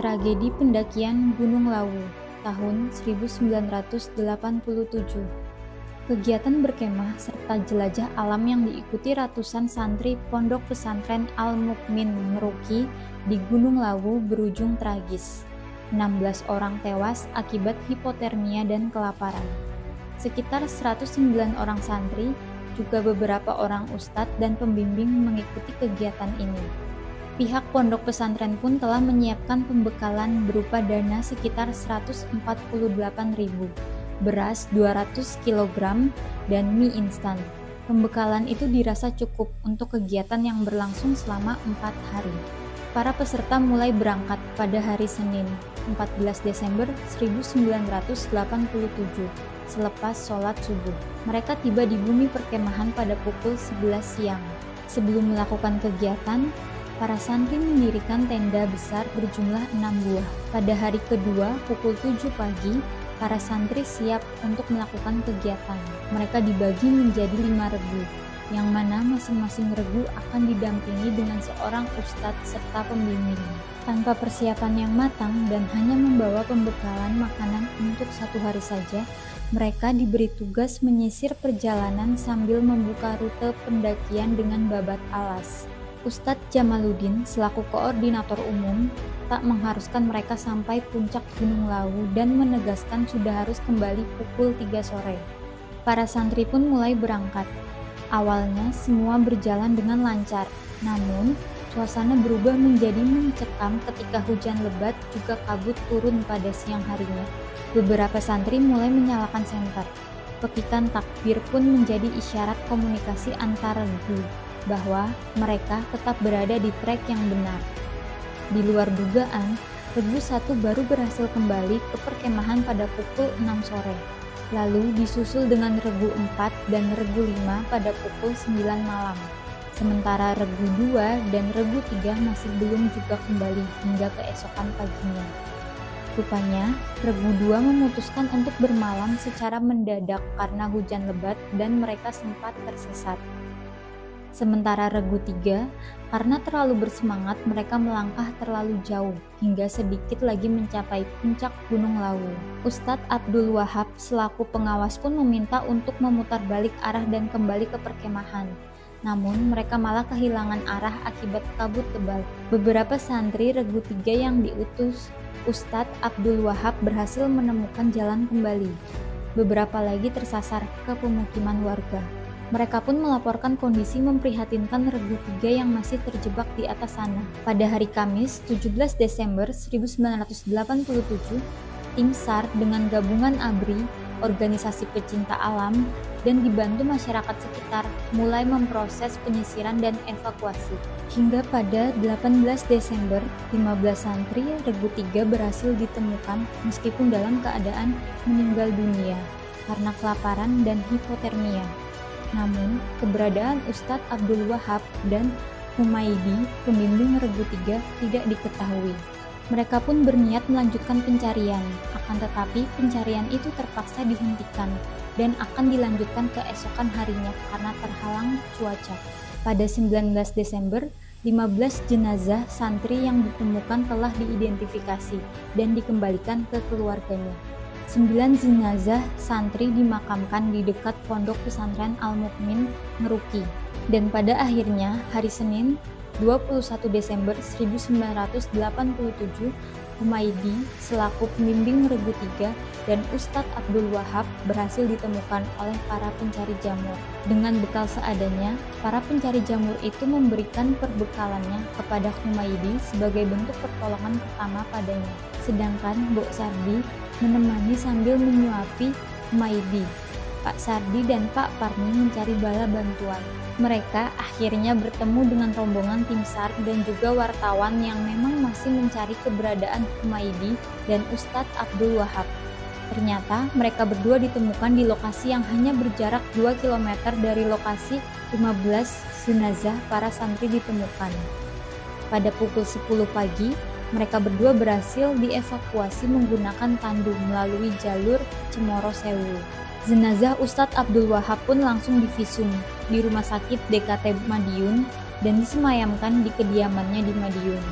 Tragedi pendakian Gunung Lawu tahun 1987. Kegiatan berkemah serta jelajah alam yang diikuti ratusan santri Pondok Pesantren Al-Mukmin Ngeruki di Gunung Lawu berujung tragis. 16 orang tewas akibat hipotermia dan kelaparan. Sekitar 109 orang santri, juga beberapa orang ustadz dan pembimbing mengikuti kegiatan ini. Pihak pondok pesantren pun telah menyiapkan pembekalan berupa dana sekitar 148.000, beras 200 kg, dan mie instan. Pembekalan itu dirasa cukup untuk kegiatan yang berlangsung selama 4 hari. Para peserta mulai berangkat pada hari Senin, 14 Desember 1987, selepas sholat subuh. Mereka tiba di bumi perkemahan pada pukul 11 siang. Sebelum melakukan kegiatan, para santri mendirikan tenda besar berjumlah 6 buah. Pada hari kedua, pukul 7 pagi, para santri siap untuk melakukan kegiatan. Mereka dibagi menjadi 5 regu, yang mana masing-masing regu akan didampingi dengan seorang ustadz serta pembimbing. Tanpa persiapan yang matang dan hanya membawa pembekalan makanan untuk 1 hari saja, mereka diberi tugas menyisir perjalanan sambil membuka rute pendakian dengan babat alas. Ustadz Jamaluddin selaku koordinator umum tak mengharuskan mereka sampai puncak Gunung Lawu dan menegaskan sudah harus kembali pukul 3 sore. Para santri pun mulai berangkat. Awalnya semua berjalan dengan lancar, namun suasana berubah menjadi mencekam ketika hujan lebat juga kabut turun pada siang harinya. Beberapa santri mulai menyalakan senter. Pekikan takbir pun menjadi isyarat komunikasi antar regu bahwa mereka tetap berada di trek yang benar. Di luar dugaan, regu 1 baru berhasil kembali ke perkemahan pada pukul 6 sore. Lalu disusul dengan regu 4 dan regu 5 pada pukul 9 malam. Sementara regu 2 dan regu 3 masih belum juga kembali hingga keesokan paginya. Rupanya, regu 2 memutuskan untuk bermalam secara mendadak karena hujan lebat dan mereka sempat tersesat. Sementara regu 3, karena terlalu bersemangat mereka melangkah terlalu jauh hingga sedikit lagi mencapai puncak Gunung Lawu. Ustadz Abdul Wahab selaku pengawas pun meminta untuk memutar balik arah dan kembali ke perkemahan. Namun mereka malah kehilangan arah akibat kabut tebal. Beberapa santri regu 3 yang diutus Ustadz Abdul Wahab berhasil menemukan jalan kembali. Beberapa lagi tersasar ke pemukiman warga. Mereka pun melaporkan kondisi memprihatinkan regu 3 yang masih terjebak di atas sana. Pada hari Kamis, 17 Desember 1987, tim SAR dengan gabungan ABRI, organisasi pecinta alam, dan dibantu masyarakat sekitar mulai memproses penyisiran dan evakuasi. Hingga pada 18 Desember, 15 santri regu 3 berhasil ditemukan meskipun dalam keadaan meninggal dunia karena kelaparan dan hipotermia. Namun, keberadaan Ustadz Abdul Wahab dan Humaydi, pembimbing regu 3, tidak diketahui. Mereka pun berniat melanjutkan pencarian, akan tetapi pencarian itu terpaksa dihentikan dan akan dilanjutkan keesokan harinya karena terhalang cuaca. Pada 19 Desember, 15 jenazah santri yang ditemukan telah diidentifikasi dan dikembalikan ke keluarganya. 9 jenazah santri dimakamkan di dekat Pondok Pesantren Al-Mukmin Ngeruki. Dan pada akhirnya, hari Senin, 21 Desember 1987, Humaydi selaku pembimbing regu 3 dan Ustadz Abdul Wahab berhasil ditemukan oleh para pencari jamur. Dengan bekal seadanya, para pencari jamur itu memberikan perbekalannya kepada Humaydi sebagai bentuk pertolongan pertama padanya. Sedangkan Mbok Sardi menemani sambil menyuapi Humaydi. Pak Sardi dan Pak Parmi mencari bala bantuan. Mereka akhirnya bertemu dengan rombongan tim SAR dan juga wartawan yang memang masih mencari keberadaan Humaydi dan Ustadz Abdul Wahab. Ternyata mereka berdua ditemukan di lokasi yang hanya berjarak 2 km dari lokasi 15 jenazah para santri ditemukan. Pada pukul 10 pagi, mereka berdua berhasil dievakuasi menggunakan tandu melalui jalur Cemoro Sewu. Jenazah Ustadz Abdul Wahab pun langsung divisum di Rumah Sakit DKT Madiun dan disemayamkan di kediamannya di Madiun.